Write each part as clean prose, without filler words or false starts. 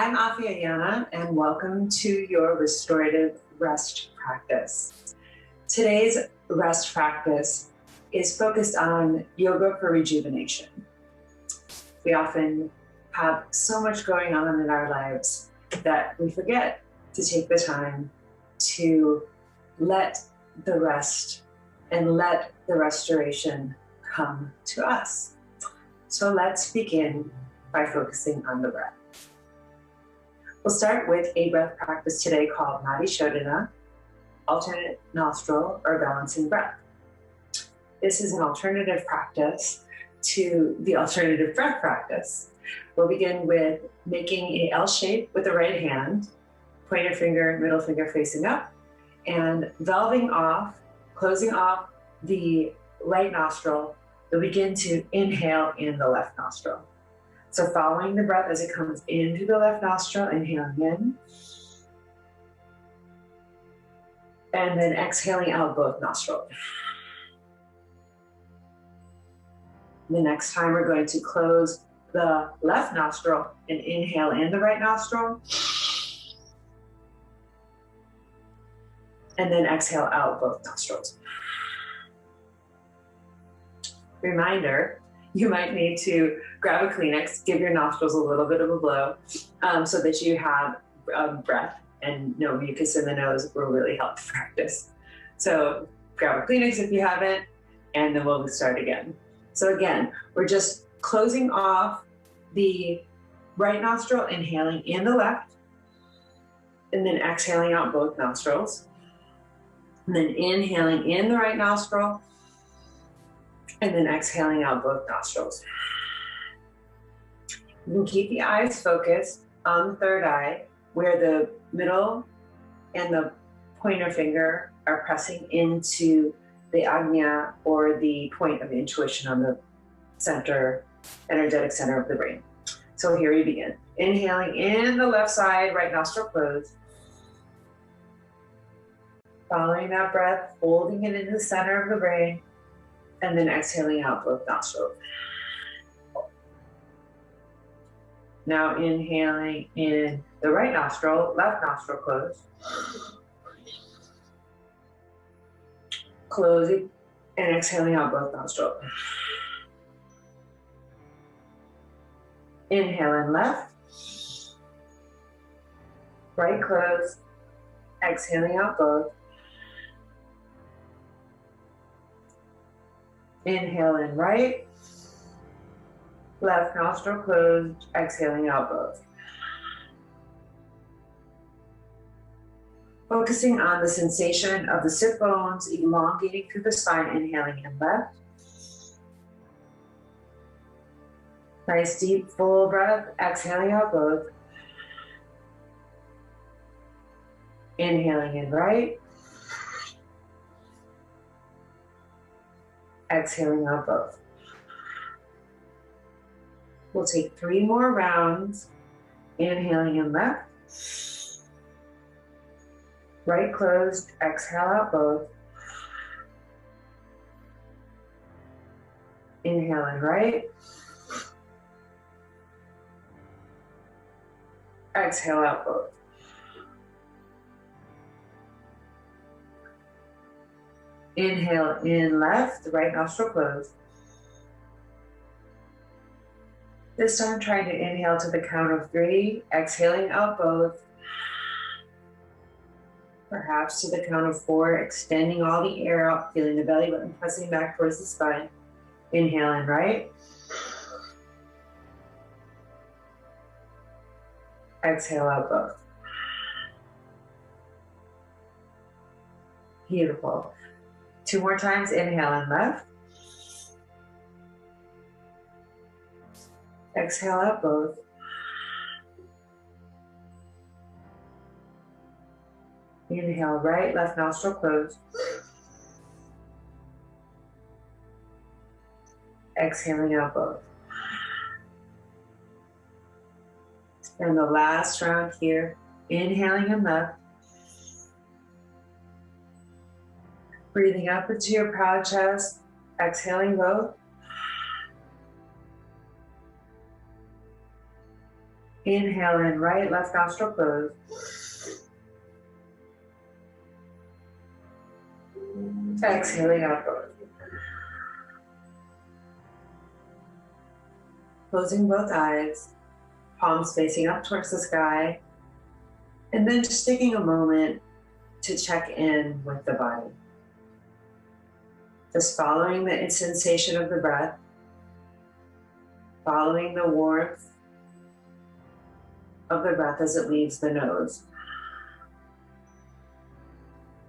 I'm Afiyayana, and welcome to your Restorative Rest practice. Today's rest practice is focused on yoga for rejuvenation. We often have so much going on in our lives that we forget to take the time to let the rest and let the restoration come to us. So let's begin by focusing on the breath. We'll start with a breath practice today called Nadi Shodhana, alternate nostril or balancing breath. This is an alternative practice to the alternative breath practice. We'll begin with making a L shape with the right hand, pointer finger, middle finger facing up, and valving off, closing off the right nostril. You'll begin to inhale in the left nostril. So following the breath as it comes into the left nostril, inhaling in, and then exhaling out both nostrils. The next time we're going to close the left nostril and inhale in the right nostril, and then exhale out both nostrils. Reminder, you might need to grab a Kleenex, give your nostrils a little bit of a blow so that you have breath and no mucus in the nose will really help the practice. So grab a Kleenex if you haven't, and then we'll start again. So again, we're just closing off the right nostril, inhaling in the left, and then exhaling out both nostrils. And then inhaling in the right nostril, and then exhaling out both nostrils. You can keep the eyes focused on the third eye, where the middle and the pointer finger are pressing into the ajna, or the point of intuition on the center, energetic center of the brain. So here we begin. Inhaling in the left side, right nostril closed. Following that breath, holding it in the center of the brain, and then exhaling out both nostrils. Now inhaling in the right nostril, left nostril closed. Closing and exhaling out both nostrils. Inhale in left. Right closed. Exhaling out both. Inhale in right. Left nostril closed, exhaling out both. Focusing on the sensation of the sit bones elongating through the spine, inhaling in left. Nice deep full breath, exhaling out both. Inhaling in right. Exhaling out both. We'll take 3 more rounds. Inhaling in left. Right closed, exhale out both. Inhale in right. Exhale out both. Inhale in left, the right nostril closed. This time trying to inhale to the count of 3, exhaling out both. Perhaps to the count of 4, extending all the air out, feeling the belly button pressing back towards the spine. Inhale in right. Exhale out both. Beautiful. 2 more times, inhale in left. Exhale out both. Inhale right, left nostril closed. Exhaling out both. And the last round here, inhaling in left. Breathing up into your proud chest, exhaling both. Inhale in, right, left nostril closed. Exhaling out both. Closing both eyes, palms facing up towards the sky, and then just taking a moment to check in with the body. Just following the sensation of the breath, following the warmth of the breath as it leaves the nose.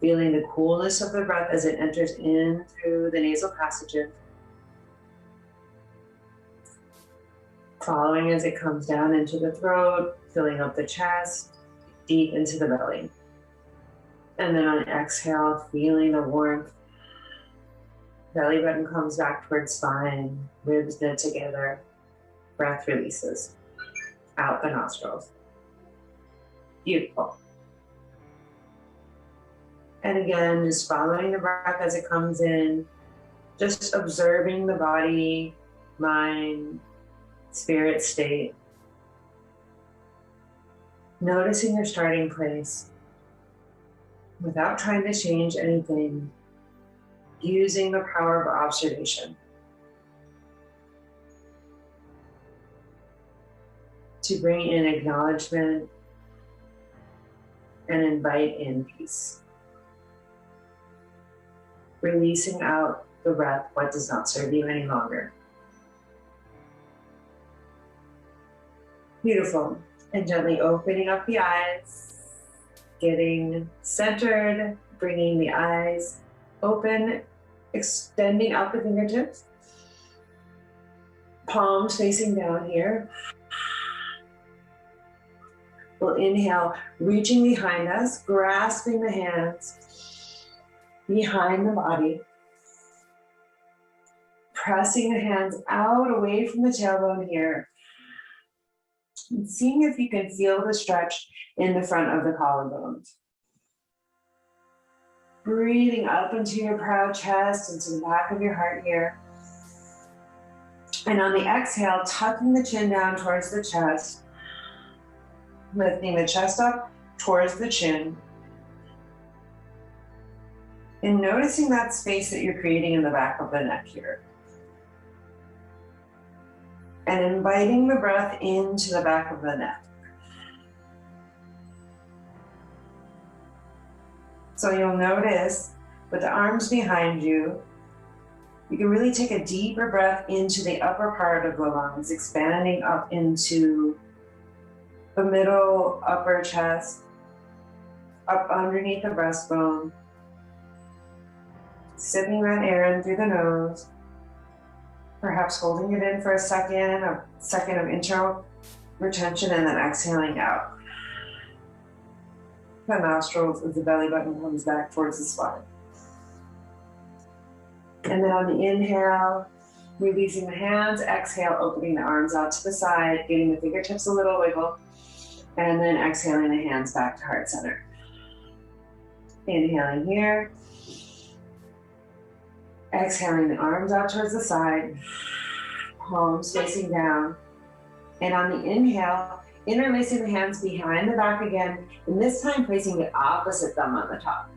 Feeling the coolness of the breath as it enters in through the nasal passages. Following as it comes down into the throat, filling up the chest, deep into the belly. And then on exhale, feeling the warmth. Belly button comes back towards spine, ribs knit together. Breath releases out the nostrils. Beautiful. And again, just following the breath as it comes in, just observing the body, mind, spirit state. Noticing your starting place without trying to change anything, using the power of observation to bring in acknowledgement and invite in peace. Releasing out the breath, what does not serve you any longer. Beautiful. And gently opening up the eyes, getting centered, bringing the eyes open, extending out the fingertips, palms facing down here. We'll inhale, reaching behind us, grasping the hands behind the body, pressing the hands out away from the tailbone here, and seeing if you can feel the stretch in the front of the collarbones. Breathing up into your proud chest, into the back of your heart here. And on the exhale, tucking the chin down towards the chest, lifting the chest up towards the chin, and noticing that space that you're creating in the back of the neck here. And inviting the breath into the back of the neck. So you'll notice with the arms behind you, you can really take a deeper breath into the upper part of the lungs, expanding up into the middle upper chest, up underneath the breastbone, sipping that air in through the nose, perhaps holding it in for a second of internal retention, and then exhaling out. The nostrils as the belly button comes back towards the spine. And then on the inhale, releasing the hands, exhale, opening the arms out to the side, giving the fingertips a little wiggle, and then exhaling the hands back to heart center. Inhaling here. Exhaling the arms out towards the side, palms facing down. And on the inhale, interlacing the hands behind the back again, and this time placing the opposite thumb on the top.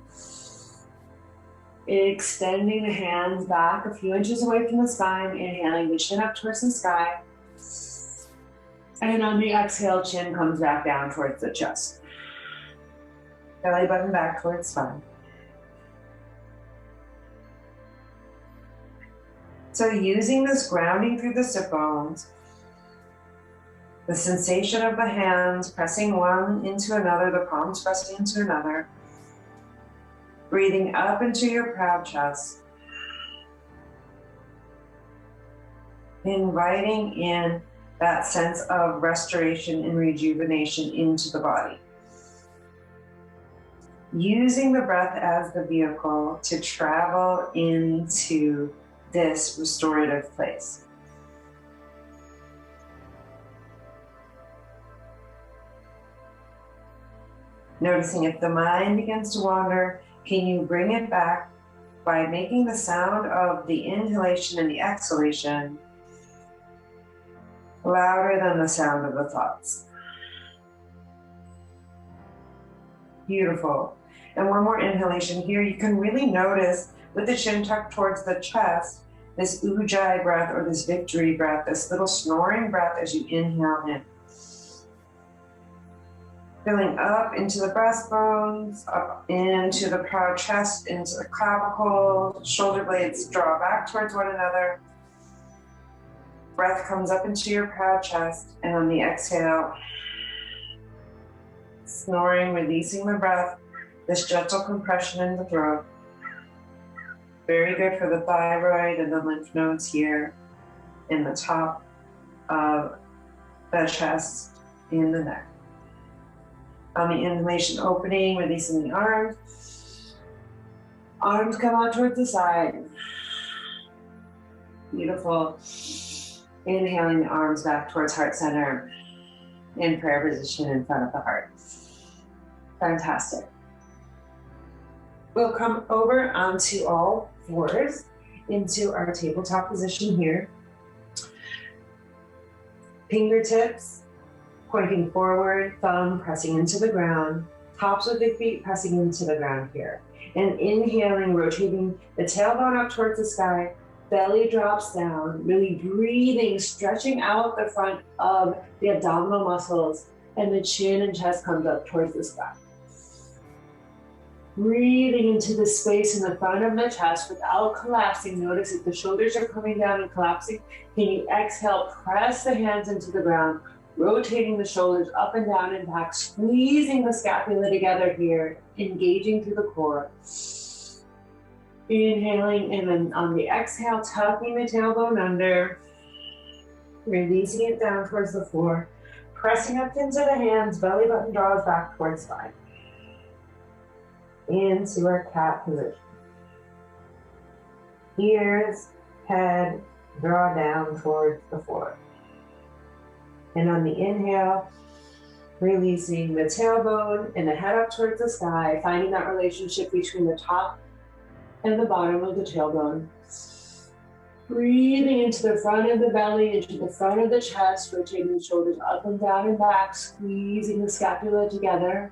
Extending the hands back a few inches away from the spine, inhaling the chin up towards the sky. And on the exhale, chin comes back down towards the chest. Belly button back towards spine. So using this grounding through the sit bones, the sensation of the hands pressing one into another, the palms pressing into another, breathing up into your proud chest, inviting in that sense of restoration and rejuvenation into the body. Using the breath as the vehicle to travel into this restorative place. Noticing if the mind begins to wander, can you bring it back by making the sound of the inhalation and the exhalation louder than the sound of the thoughts? Beautiful. And one more inhalation here. You can really notice with the chin tucked towards the chest, this ujjayi breath or this victory breath, this little snoring breath as you inhale in. Filling up into the breastbones, up into the proud chest, into the clavicle, shoulder blades draw back towards one another. Breath comes up into your proud chest, and on the exhale, snoring, releasing the breath, this gentle compression in the throat. Very good for the thyroid and the lymph nodes here in the top of the chest and the neck. On the inhalation, opening, releasing the arms. Arms come out towards the side. Beautiful. Inhaling the arms back towards heart center in prayer position in front of the heart. Fantastic. We'll come over onto all fours into our tabletop position here. Fingertips pointing forward, thumb pressing into the ground, tops of the feet pressing into the ground here. And inhaling, rotating the tailbone up towards the sky, belly drops down, really breathing, stretching out the front of the abdominal muscles, and the chin and chest comes up towards the sky. Breathing into the space in the front of the chest without collapsing. Notice if the shoulders are coming down and collapsing, can you exhale, press the hands into the ground, rotating the shoulders up and down and back, squeezing the scapula together here, engaging through the core. Inhaling, and then on the exhale, tucking the tailbone under, releasing it down towards the floor, pressing up into the hands, belly button draws back towards spine. Into our cat position. Ears, head, draw down towards the floor. And on the inhale, releasing the tailbone and the head up towards the sky, finding that relationship between the top and the bottom of the tailbone. Breathing into the front of the belly, into the front of the chest, rotating the shoulders up and down and back, squeezing the scapula together,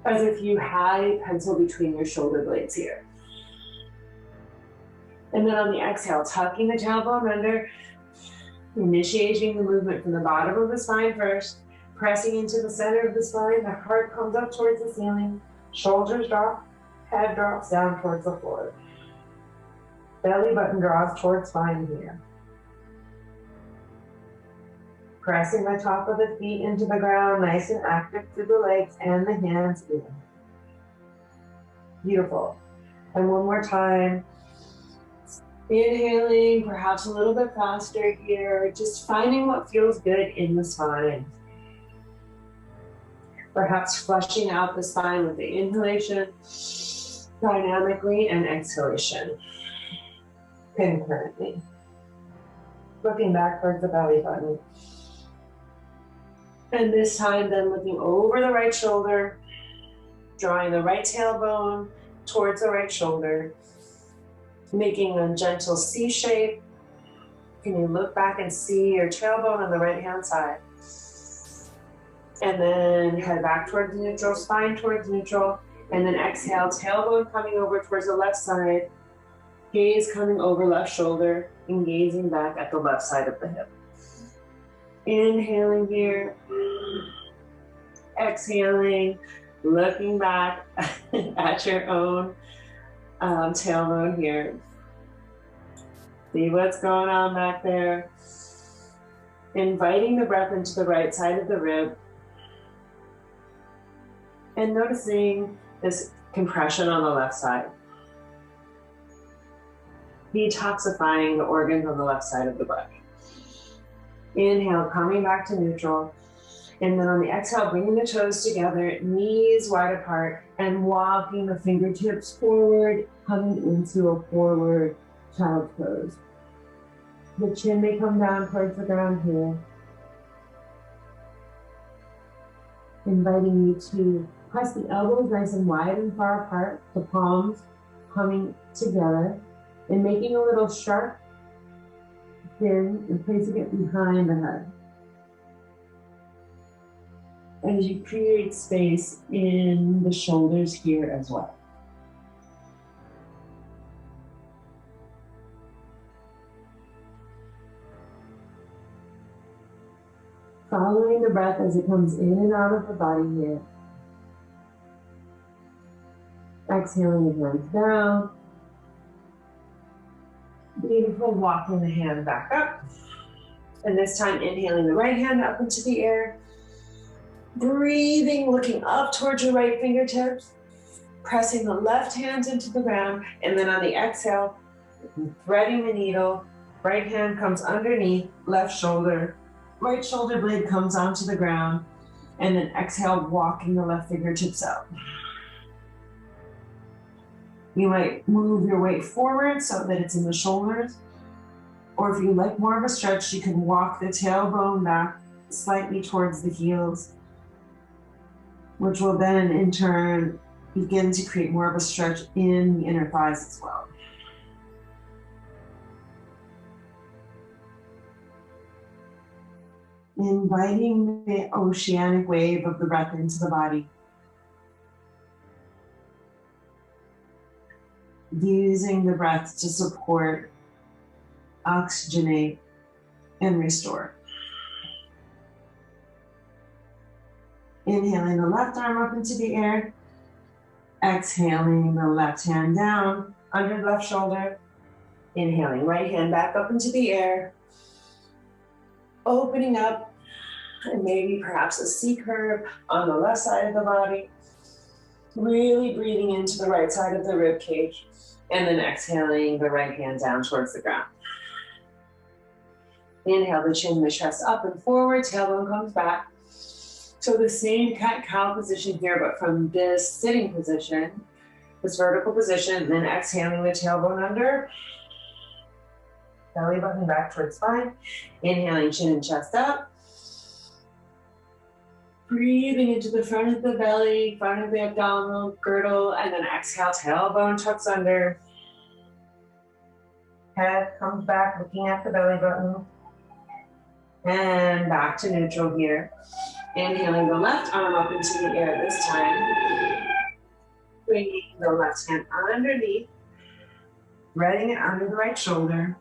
as if you had a pencil between your shoulder blades here. And then on the exhale, tucking the tailbone under, initiating the movement from the bottom of the spine first, pressing into the center of the spine, the heart comes up towards the ceiling, shoulders drop, head drops down towards the floor. Belly button draws towards spine here. Pressing the top of the feet into the ground, nice and active through the legs and the hands in. Beautiful. And one more time. Inhaling, perhaps a little bit faster here, just finding what feels good in the spine. Perhaps flushing out the spine with the inhalation dynamically and exhalation concurrently. Looking back towards the belly button. And this time then looking over the right shoulder, drawing the right tailbone towards the right shoulder, making a gentle C shape. Can you look back and see your tailbone on the right hand side? And then head back towards neutral, spine towards neutral, and then exhale, tailbone coming over towards the left side, gaze coming over left shoulder, and gazing back at the left side of the hip. Inhaling here, exhaling, looking back at your own tailbone here. See what's going on back there. Inviting the breath into the right side of the rib. And noticing this compression on the left side. Detoxifying the organs on the left side of the body. Inhale, coming back to neutral. And then on the exhale, bringing the toes together, knees wide apart, and walking the fingertips forward, coming into a forward child's pose. The chin may come down towards the ground here. Inviting you to press the elbows nice and wide and far apart, the palms coming together, and making a little sharp fin and placing it behind the head. as you create space in the shoulders here as well. Following the breath as it comes in and out of the body here. Exhaling the hands down. Beautiful, walking the hand back up. And this time inhaling the right hand up into the air. Breathing, looking up towards your right fingertips. Pressing the left hand into the ground. And then on the exhale, threading the needle. Right hand comes underneath, left shoulder. Right shoulder blade comes onto the ground. And then exhale, walking the left fingertips out. You might move your weight forward so that it's in the shoulders. Or if you like more of a stretch, you can walk the tailbone back slightly towards the heels, which will then in turn begin to create more of a stretch in the inner thighs as well. Inviting the oceanic wave of the breath into the body. Using the breath to support, oxygenate, and restore. Inhaling the left arm up into the air. Exhaling the left hand down under the left shoulder. Inhaling right hand back up into the air. Opening up, and maybe perhaps a C curve on the left side of the body. Really breathing into the right side of the rib cage. And then exhaling the right hand down towards the ground. Inhale the chin, the chest up and forward, tailbone comes back. So the same cat-cow position here, but from this sitting position, this vertical position, then exhaling the tailbone under. Belly button back towards spine. Inhaling chin and chest up. Breathing into the front of the belly, front of the abdominal girdle, and then exhale, tailbone tucks under. Head comes back, looking at the belly button. And back to neutral here. Inhaling the left arm up into the air this time. Bringing the left hand underneath. Threading it under the right shoulder.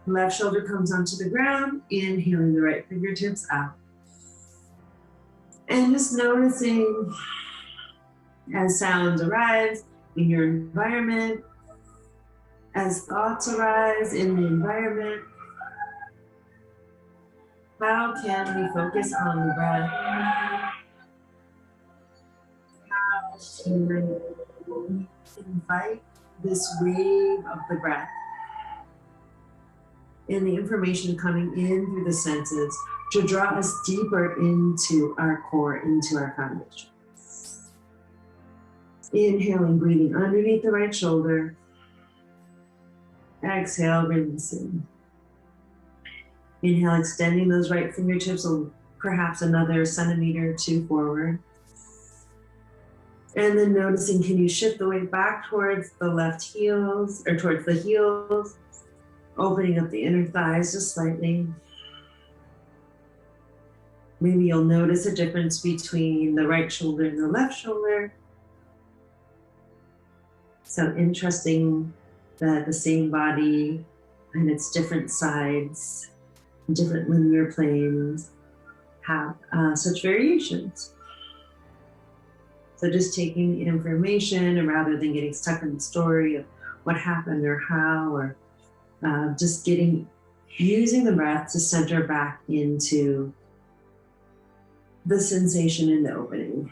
Left shoulder comes onto the ground. Inhaling the right fingertips out. And just noticing as sounds arise in your environment, as thoughts arise in the environment, how can we focus on the breath? How can we invite this wave of the breath and the information coming in through the senses to draw us deeper into our core, into our foundation. Inhaling, breathing underneath the right shoulder. Exhale, releasing. Inhale, extending those right fingertips perhaps another centimeter or two forward. And then noticing, can you shift the weight back towards the left heels or towards the heels, opening up the inner thighs just slightly. Maybe you'll notice a difference between the right shoulder and the left shoulder. So interesting that the same body and its different sides, different linear planes have such variations. So just taking the information and rather than getting stuck in the story of what happened or how, or just using the breath to center back into the sensation in the opening.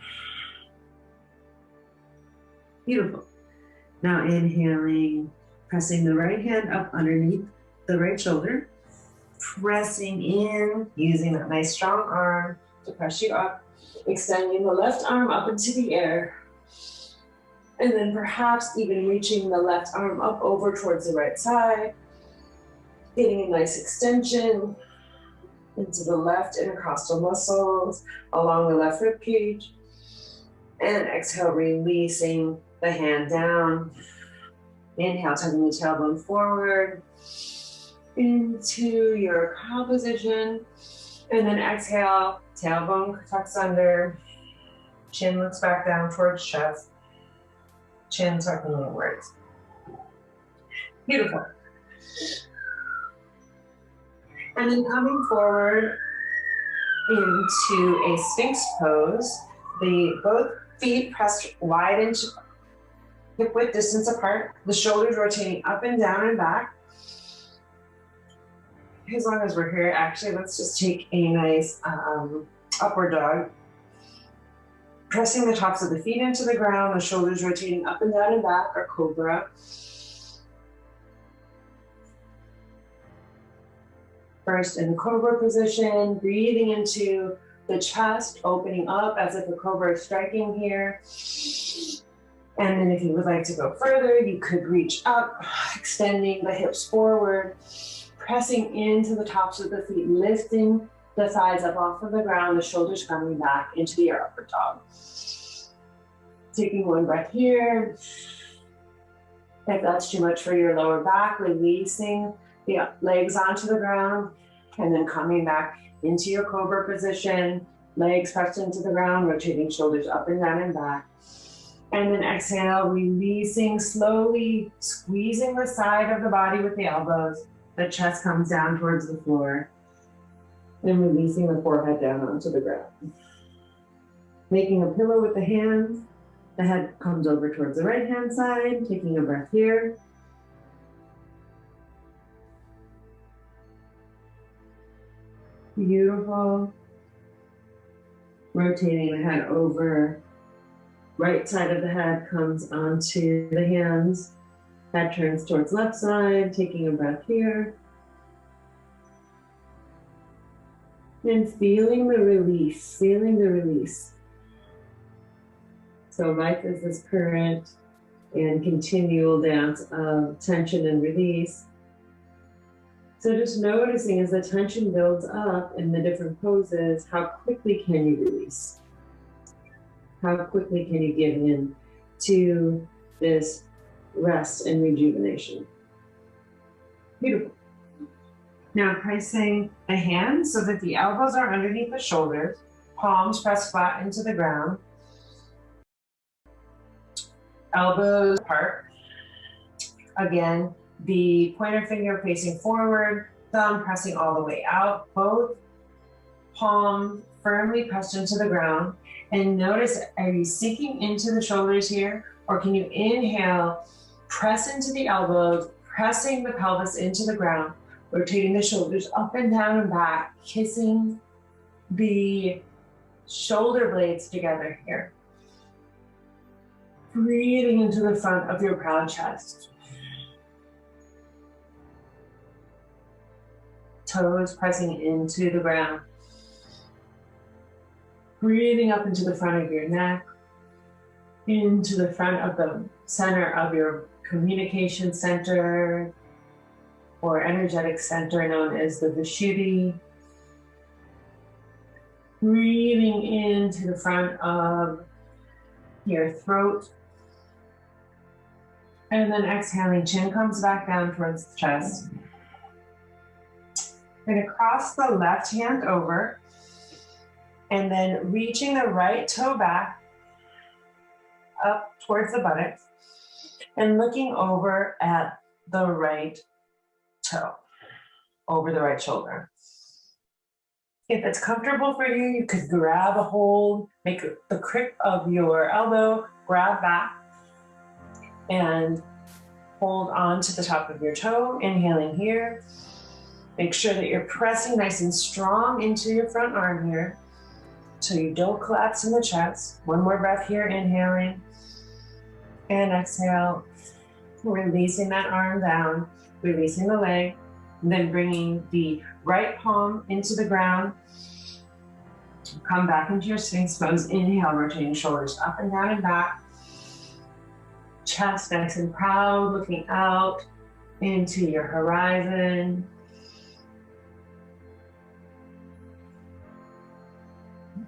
Beautiful. Now inhaling, pressing the right hand up underneath the right shoulder, pressing in, using that nice strong arm to press you up, extending the left arm up into the air, and then perhaps even reaching the left arm up over towards the right side, getting a nice extension into the left intercostal muscles along the left rib cage, and exhale, releasing the hand down. Inhale, tucking the tailbone forward into your cow position. And then exhale, tailbone tucks under, chin looks back down towards chest, chin tucking inwards. Beautiful. And then coming forward into a Sphynx pose, both feet pressed wide into hip width distance apart, the shoulders rotating up and down and back. As long as we're here, actually, let's just take a nice upward dog. Pressing the tops of the feet into the ground, the shoulders rotating up and down and back, or cobra. First in the cobra position, breathing into the chest, opening up as if the cobra is striking here. And then if you would like to go further, you could reach up, extending the hips forward, pressing into the tops of the feet, lifting the thighs up off of the ground, the shoulders coming back into your upward dog. Taking one breath here. If that's too much for your lower back, releasing the legs onto the ground, and then coming back into your cobra position, legs pressed into the ground, rotating shoulders up and down and back. And then exhale, releasing, slowly squeezing the side of the body with the elbows. The chest comes down towards the floor. And releasing the forehead down onto the ground. Making a pillow with the hands. The head comes over towards the right hand side, taking a breath here. Beautiful. Rotating the head over. Right side of the head comes onto the hands. Head turns towards left side, taking a breath here. And feeling the release, feeling the release. So life is this current and continual dance of tension and release. So just noticing as the tension builds up in the different poses, how quickly can you release? How quickly can you give in to this rest and rejuvenation? Beautiful. Now pressing the hands so that the elbows are underneath the shoulders, palms press flat into the ground, elbows apart. Again, the pointer finger facing forward, thumb pressing all the way out, both palms firmly pressed into the ground. And notice, are you sinking into the shoulders here? Or can you inhale, press into the elbows, pressing the pelvis into the ground, rotating the shoulders up and down and back, kissing the shoulder blades together here. Breathing into the front of your proud chest. Toes pressing into the ground. Breathing up into the front of your neck, into the front of the center of your communication center or energetic center known as the Vishuddhi. Breathing into the front of your throat. And then exhaling, chin comes back down towards the chest. We're going to cross the left hand over and then reaching the right toe back up towards the buttocks and looking over at the right toe, over the right shoulder. If it's comfortable for you, you could grab a hold, make the grip of your elbow, grab back, and hold on to the top of your toe, inhaling here. Make sure that you're pressing nice and strong into your front arm here so you don't collapse in the chest. One more breath here, inhaling, and exhale, releasing that arm down, releasing the leg, and then bringing the right palm into the ground. Come back into your Sphynx Pose. Inhale, rotating shoulders up and down and back. Chest nice and proud, looking out into your horizon.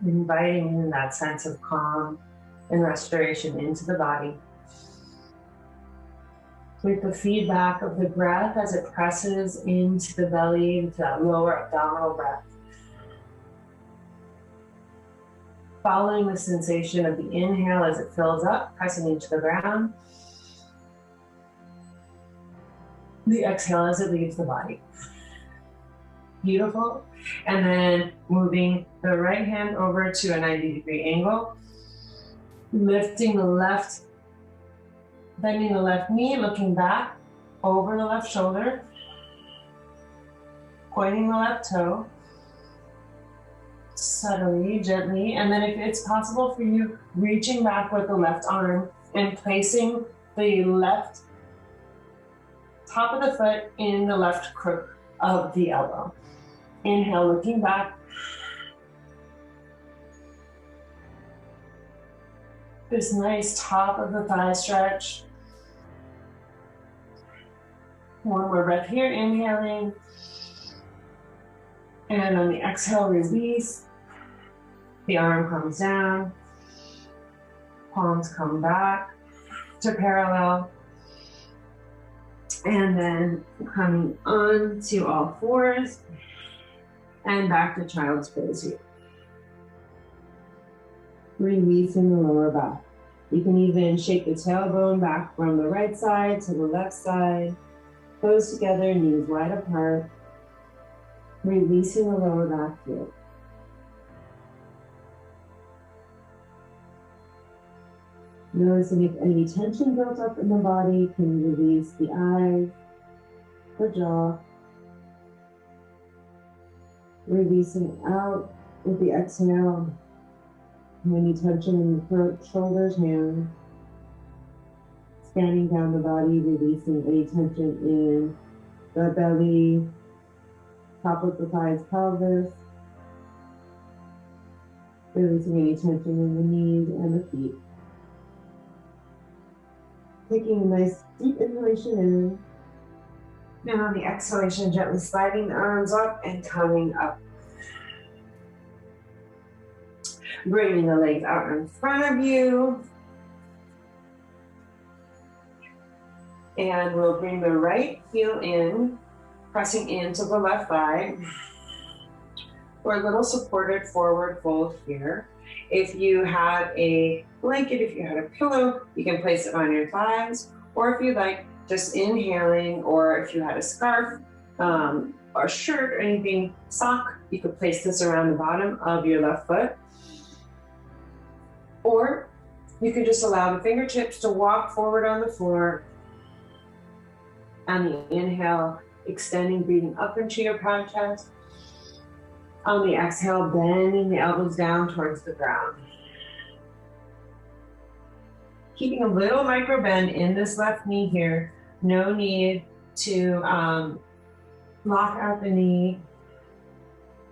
Inviting in that sense of calm and restoration into the body. With the feedback of the breath as it presses into the belly, into that lower abdominal breath. Following the sensation of the inhale as it fills up, pressing into the ground. The exhale as it leaves the body. Beautiful. And then moving the right hand over to a 90-degree angle. Lifting the left, bending the left knee, looking back over the left shoulder. Pointing the left toe. Subtly, gently, and then if it's possible for you, reaching back with the left arm and placing the left top of the foot in the left crook of the elbow. Inhale, looking back. This nice top of the thigh stretch. One more breath here, inhaling. And on the exhale, release. The arm comes down, palms come back to parallel, and then coming on to all fours and back to child's pose here. Releasing the lower back. You can even shake the tailbone back from the right side to the left side, toes together, knees wide apart, releasing the lower back here. Noticing if any tension built up in the body, can you release the eyes, the jaw, releasing out with the exhale, any tension in the throat, shoulders, hands, scanning down the body, releasing any tension in the belly, top of the thighs, pelvis, releasing any tension in the knees and the feet. Taking a nice deep inhalation in, and on the exhalation, gently sliding the arms up and coming up. Bringing the legs out in front of you. And we'll bring the right heel in, pressing into the left thigh. Or a little supported forward fold here. If you have a blanket, if you had a pillow, you can place it on your thighs. Or if you like, just inhaling, or if you had a scarf, or shirt, or anything, sock, you could place this around the bottom of your left foot. Or you could just allow the fingertips to walk forward on the floor. On the inhale, extending, breathing up into your proud chest. On the exhale, bending the elbows down towards the ground. Keeping a little micro bend in this left knee here. No need to lock out the knee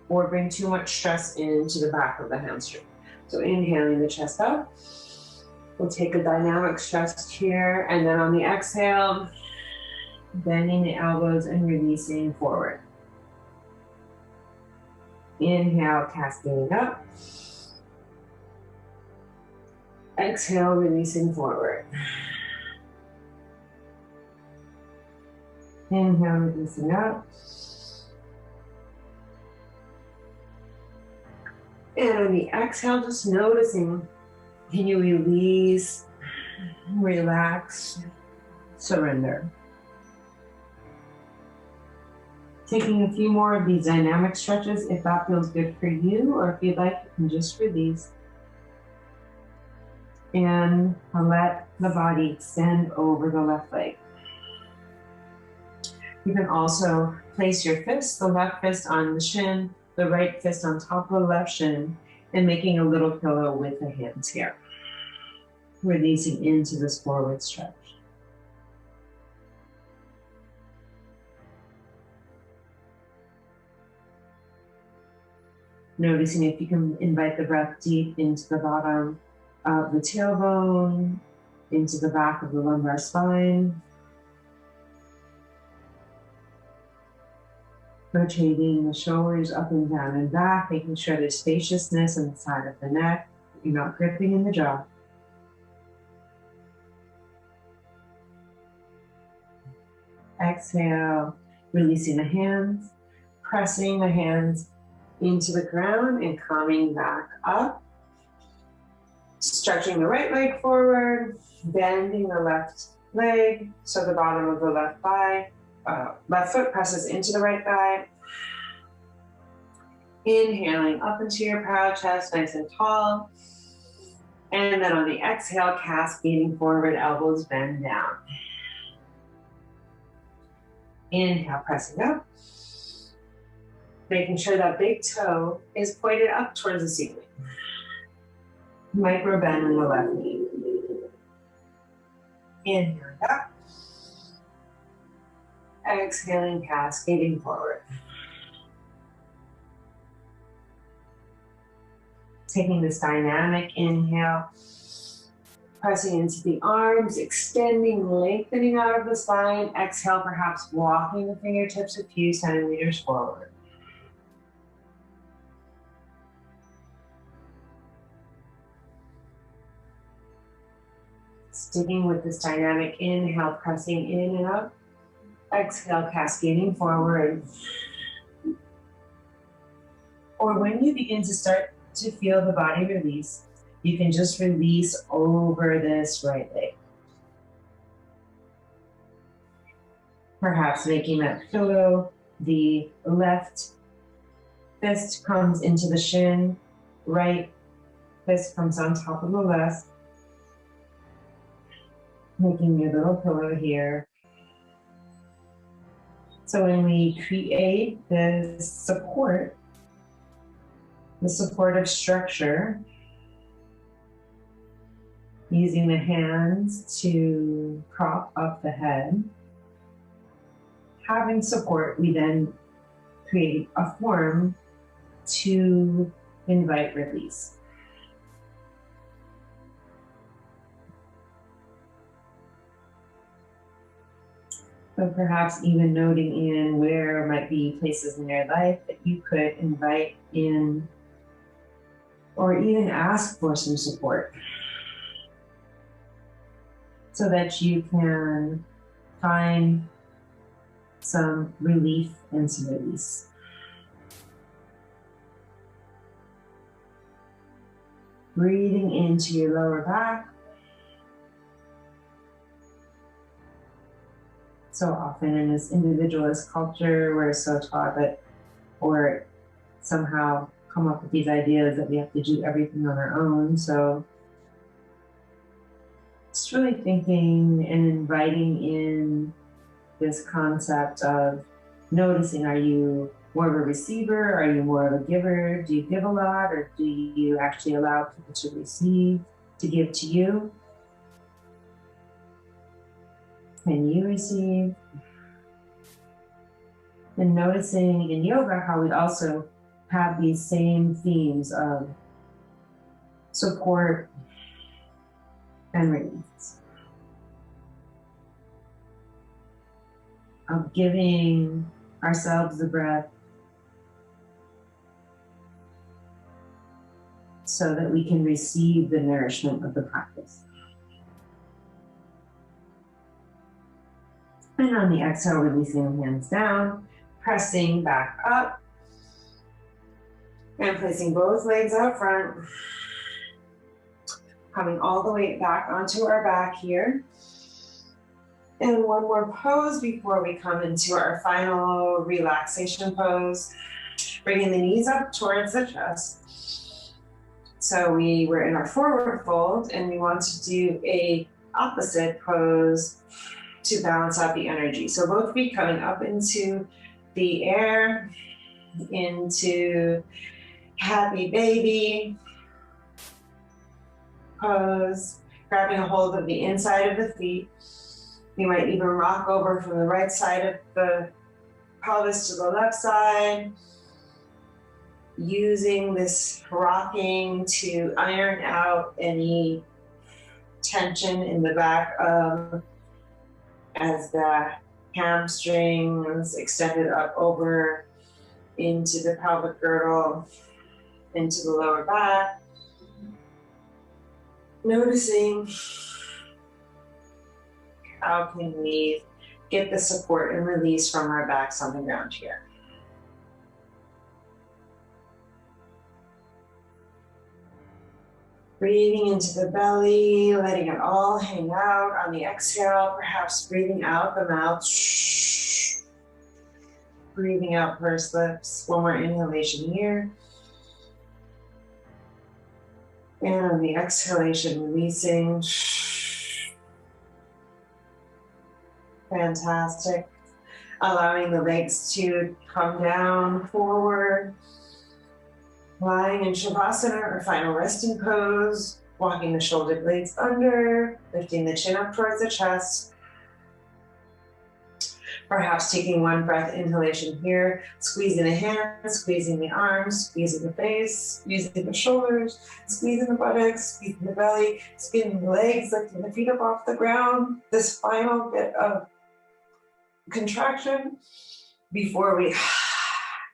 or bring too much stress into the back of the hamstring. So inhaling the chest up. We'll take a dynamic stretch here, and then on the exhale, bending the elbows and releasing forward. Inhale, cascading up. Exhale, releasing forward. Inhale, releasing up. And on the exhale, just noticing, can you release, relax, surrender. Taking a few more of these dynamic stretches if that feels good for you, or if you'd like, you can just release. And let the body extend over the left leg. You can also place your fist, the left fist on the shin, the right fist on top of the left shin, and making a little pillow with the hands here. Releasing into this forward stretch. Noticing if you can invite the breath deep into the bottom of the tailbone, into the back of the lumbar spine. Rotating the shoulders up and down and back, making sure there's spaciousness on the side of the neck. You're not gripping in the jaw. Exhale, releasing the hands, pressing the hands into the ground and coming back up. Stretching the right leg forward, bending the left leg so the bottom of the left thigh, left foot presses into the right thigh. Inhaling up into your proud chest, nice and tall. And then on the exhale, cascading forward, elbows bend down. Inhale, pressing up. Making sure that big toe is pointed up towards the ceiling. Micro bend in the left knee. Inhaling up. Exhaling, cascading forward. Taking this dynamic inhale, pressing into the arms, extending, lengthening out of the spine. Exhale, perhaps walking the fingertips a few centimeters forward. Sticking with this dynamic inhale, pressing in and up. Exhale, cascading forward. Or when you begin to start to feel the body release, you can just release over this right leg. Perhaps making that pillow, the left fist comes into the shin, right fist comes on top of the left. Making your little pillow here. So when we create this support, the supportive structure, using the hands to prop up the head, having support, we then create a form to invite release. So perhaps even noting in where might be places in your life that you could invite in or even ask for some support so that you can find some relief and some release. Breathing into your lower back. So often in this individualist culture, we're so taught that, or somehow come up with these ideas that we have to do everything on our own. So it's really thinking and inviting in this concept of noticing, are you more of a receiver? Are you more of a giver? Do you give a lot, or do you actually allow people to receive, to give to you? Can you receive? And noticing in yoga how we also have these same themes of support and release, of giving ourselves the breath so that we can receive the nourishment of the practice. And on the exhale, releasing the hands down, pressing back up, and placing both legs out front, coming all the way back onto our back here. And one more pose before we come into our final relaxation pose, bringing the knees up towards the chest. So we were in our forward fold, and we want to do a opposite pose to balance out the energy. So both feet coming up into the air, into happy baby pose, grabbing a hold of the inside of the feet. You might even rock over from the right side of the pelvis to the left side, using this rocking to iron out any tension in the back as the hamstrings extended up over into the pelvic girdle, into the lower back. Noticing how can we get the support and release from our backs on the ground here. Breathing into the belly, letting it all hang out on the exhale, perhaps breathing out the mouth. Breathing out pursed lips. One more inhalation here. And on the exhalation, releasing. Fantastic. Allowing the legs to come down, forward. Lying in Shavasana or final resting pose. Walking the shoulder blades under. Lifting the chin up towards the chest. Perhaps taking one breath inhalation here. Squeezing the hands, squeezing the arms, squeezing the face, squeezing the shoulders, squeezing the buttocks, squeezing the belly, spinning the legs, lifting the feet up off the ground. This final bit of contraction before we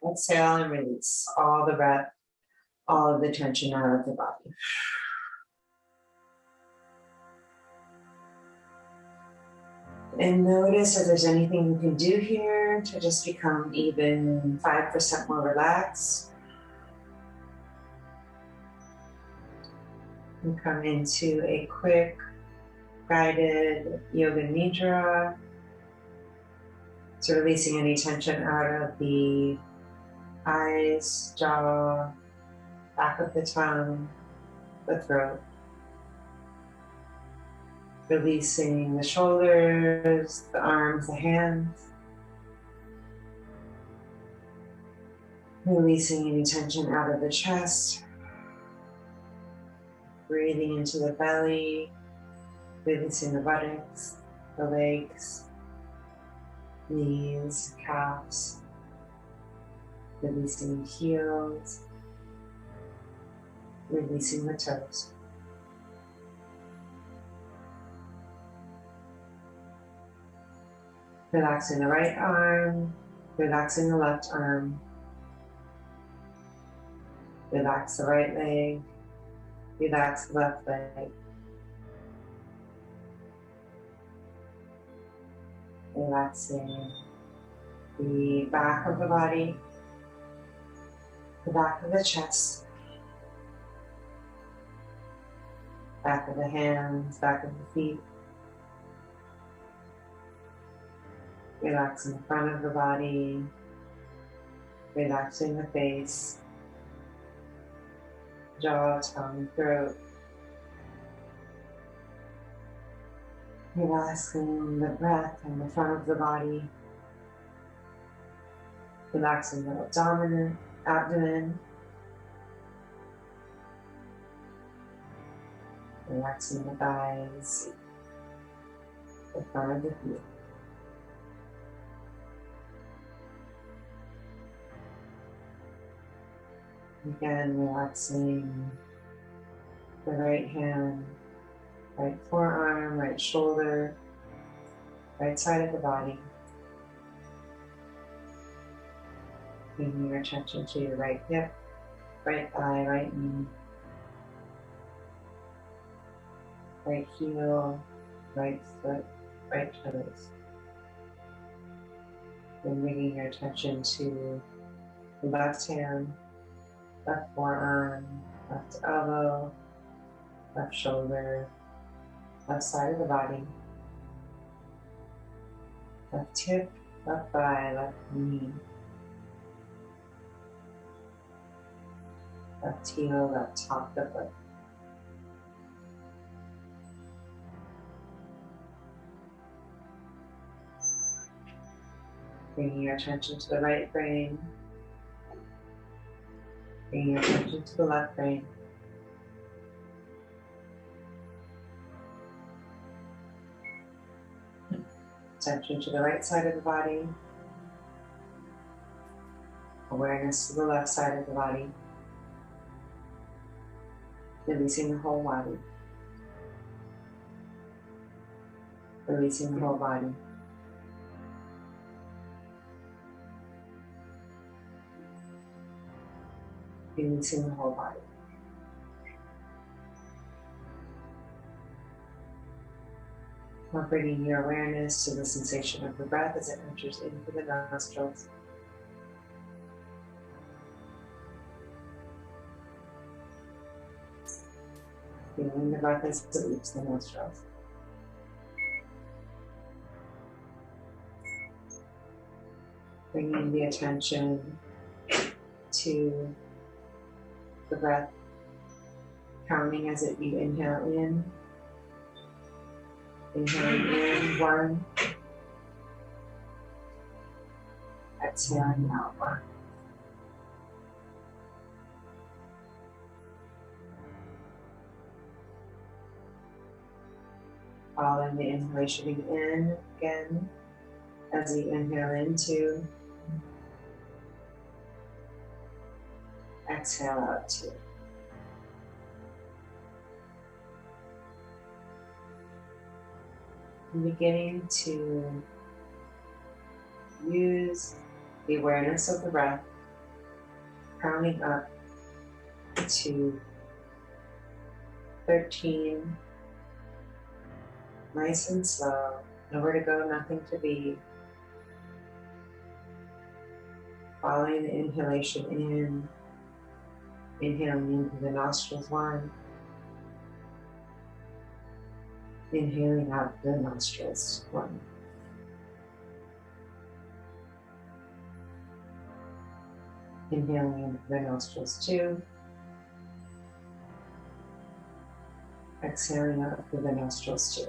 exhale and release all the breath, all of the tension out of the body. And notice if there's anything you can do here to just become even 5% more relaxed. And come into a quick guided yoga nidra. So releasing any tension out of the eyes, jaw, back of the tongue, the throat. Releasing the shoulders, the arms, the hands. Releasing any tension out of the chest. Breathing into the belly. Releasing the buttocks, the legs, knees, calves. Releasing the heels. Releasing the toes. Relaxing the right arm, relaxing the left arm. Relax the right leg, relax the left leg. Relaxing the back of the body, the back of the chest, back of the hands, back of the feet. Relaxing the front of the body, relaxing the face, jaw, tongue, throat. Relaxing the breath and the front of the body. Relaxing the abdomen. Relaxing the thighs, the front of the feet. Again, relaxing the right hand, right forearm, right shoulder, right side of the body. Bringing your attention to your right hip, right thigh, right knee, right heel, right foot, right toes. Then bringing your attention to the left hand, left forearm, left elbow, left shoulder, left side of the body, left hip, left thigh, left knee, left heel, left top of the foot. Bringing your attention to the right brain, bringing your attention to the left brain. Attention to the right side of the body. Awareness to the left side of the body. Releasing the whole body. Releasing the whole body. Releasing the whole body. Now bringing your awareness to the sensation of the breath as it enters into the nostrils. Feeling the breath as it leaves the nostrils. Bringing the attention to the breath, counting as you inhale in. Inhaling in, 1. Exhaling out, 1. Following the inhalation in again as you inhale in, 2. Exhale out, 2. And beginning to use the awareness of the breath, counting up to 13, nice and slow, nowhere to go, nothing to be. Following the inhalation in, inhaling into the nostrils, 1. Inhaling out the nostrils, 1. Inhaling into the nostrils, 2. Exhaling out through the nostrils, 2.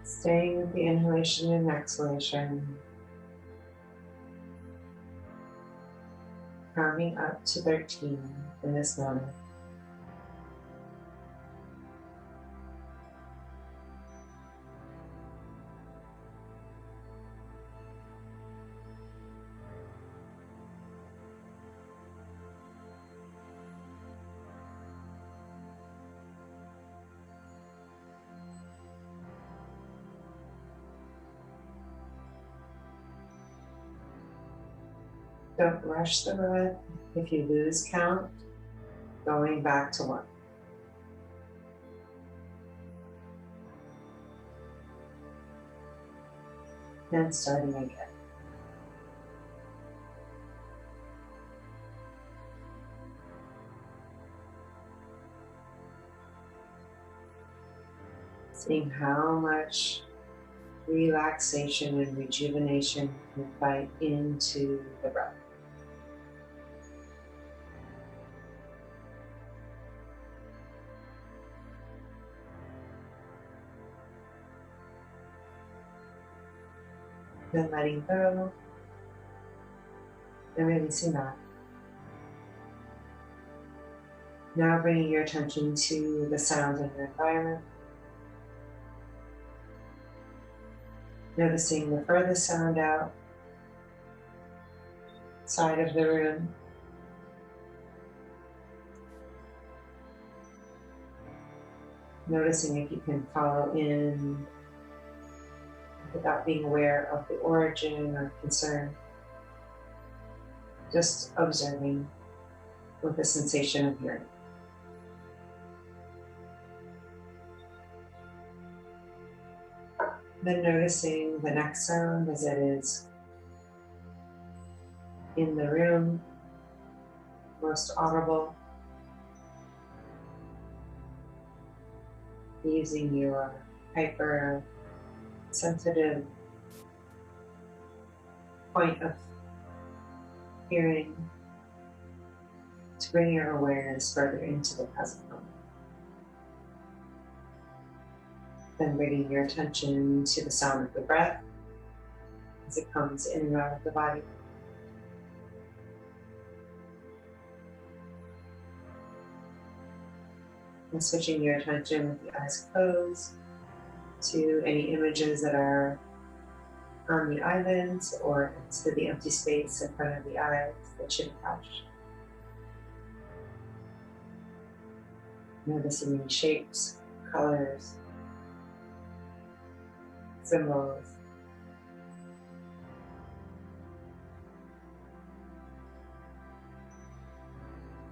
Staying with the inhalation and exhalation. Counting up to 13 in this moment. Don't rush the breath. If you lose count, going back to 1. And starting again. Seeing how much relaxation and rejuvenation can invite into the breath. Then letting go and releasing that. Now bringing your attention to the sounds in your environment. Noticing the furthest sound out, side of the room. Noticing if you can follow in without being aware of the origin or concern. Just observing with the sensation of hearing. Then noticing the next sound as it is in the room, most audible. Using your hyper-sensitive point of hearing to bring your awareness further into the present moment. Then bringing your attention to the sound of the breath as it comes in and out of the body. And switching your attention with the eyes closed to any images that are on the eyelids or to the empty space in front of the eyes, the chin pouch. Noticing any shapes, colors, symbols.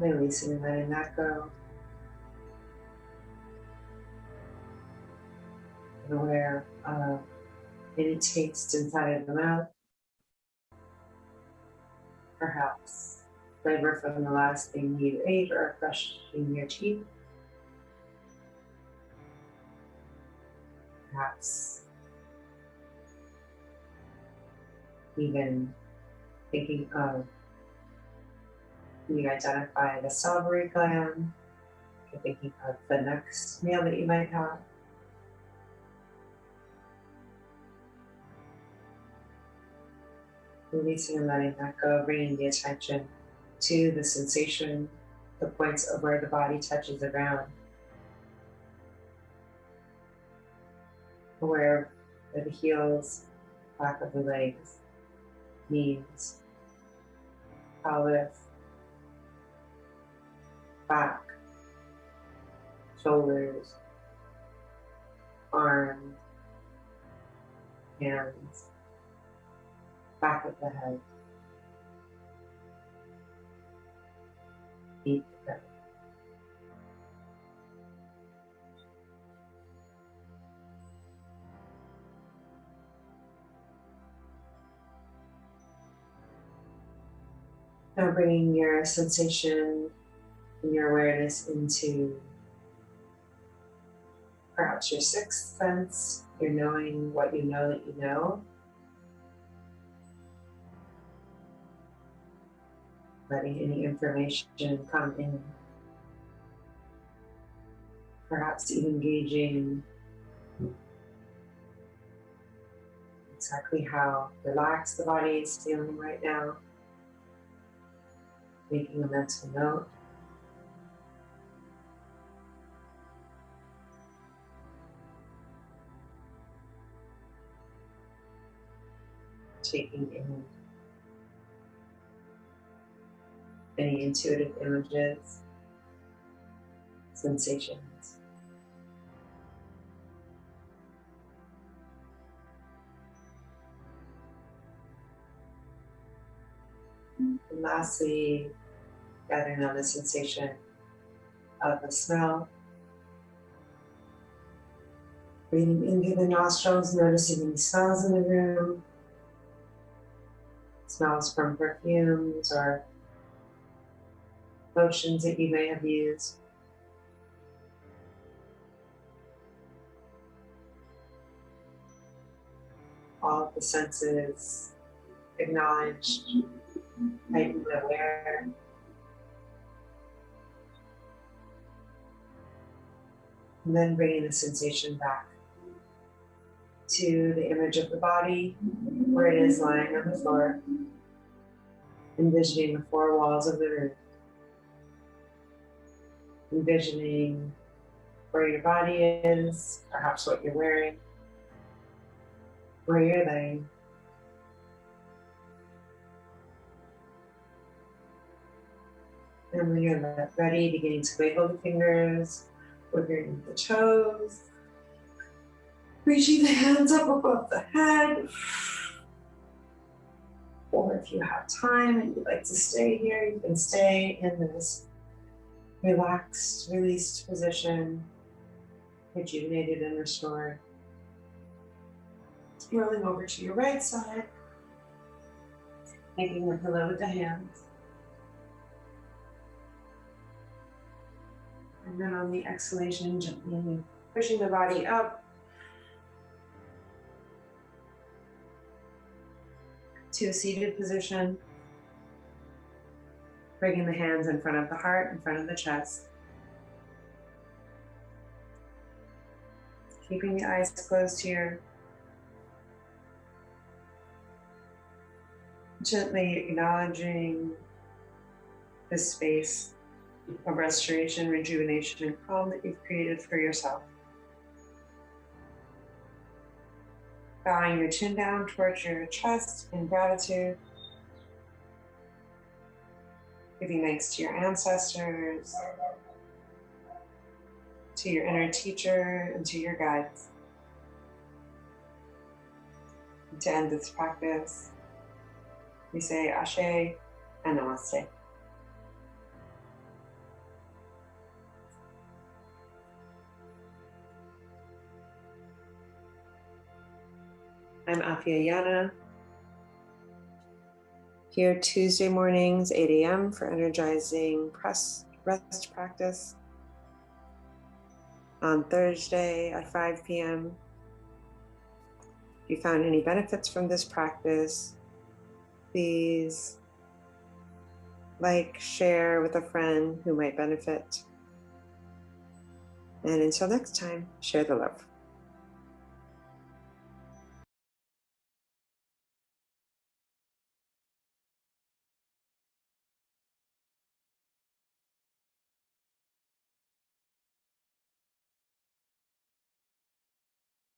Releasing and letting that go. And aware of any taste inside of the mouth. Perhaps flavor from the last thing you ate or brushing your teeth. Perhaps even thinking of when you identify the salivary gland, you're thinking of the next meal that you might have. Releasing and letting that go, bringing the attention to the sensation, the points of where the body touches the ground. Aware of the heels, back of the legs, knees, pelvis, back, shoulders, arms, hands, back of the head, feet together. Now bringing your sensation and your awareness into perhaps your sixth sense. You're knowing what you know that you know. Letting any information come in. Perhaps even gauging exactly how relaxed the body is feeling right now. Making a mental note. Taking in any intuitive images, sensations. And lastly, gathering on the sensation of the smell. Breathing in through the nostrils, noticing any smells in the room. Smells from perfumes or lotions that you may have used. All of the senses acknowledged, heightened aware. And then bringing the sensation back to the image of the body where it is lying on the floor, envisioning the four walls of the room, envisioning where your body is, perhaps what you're wearing, where you're laying. And when you're ready, beginning to wiggle the fingers, wiggling the toes, reaching the hands up above the head. Or if you have time and you'd like to stay here, you can stay in this relaxed, released position, rejuvenated and restored. Rolling over to your right side, making a pillow with the hands. And then on the exhalation, gently pushing the body up to a seated position. Bringing the hands in front of the heart, in front of the chest. Keeping the eyes closed here. Gently acknowledging the space of restoration, rejuvenation, and calm that you've created for yourself. Bowing your chin down towards your chest in gratitude. Giving thanks to your ancestors, to your inner teacher, and to your guides. And to end this practice, we say Ashe and Namaste. I'm Afia Yana, Here Tuesday mornings, 8 a.m. for energizing rest practice. On Thursday at 5 p.m. If you found any benefits from this practice, please share with a friend who might benefit. And until next time, share the love.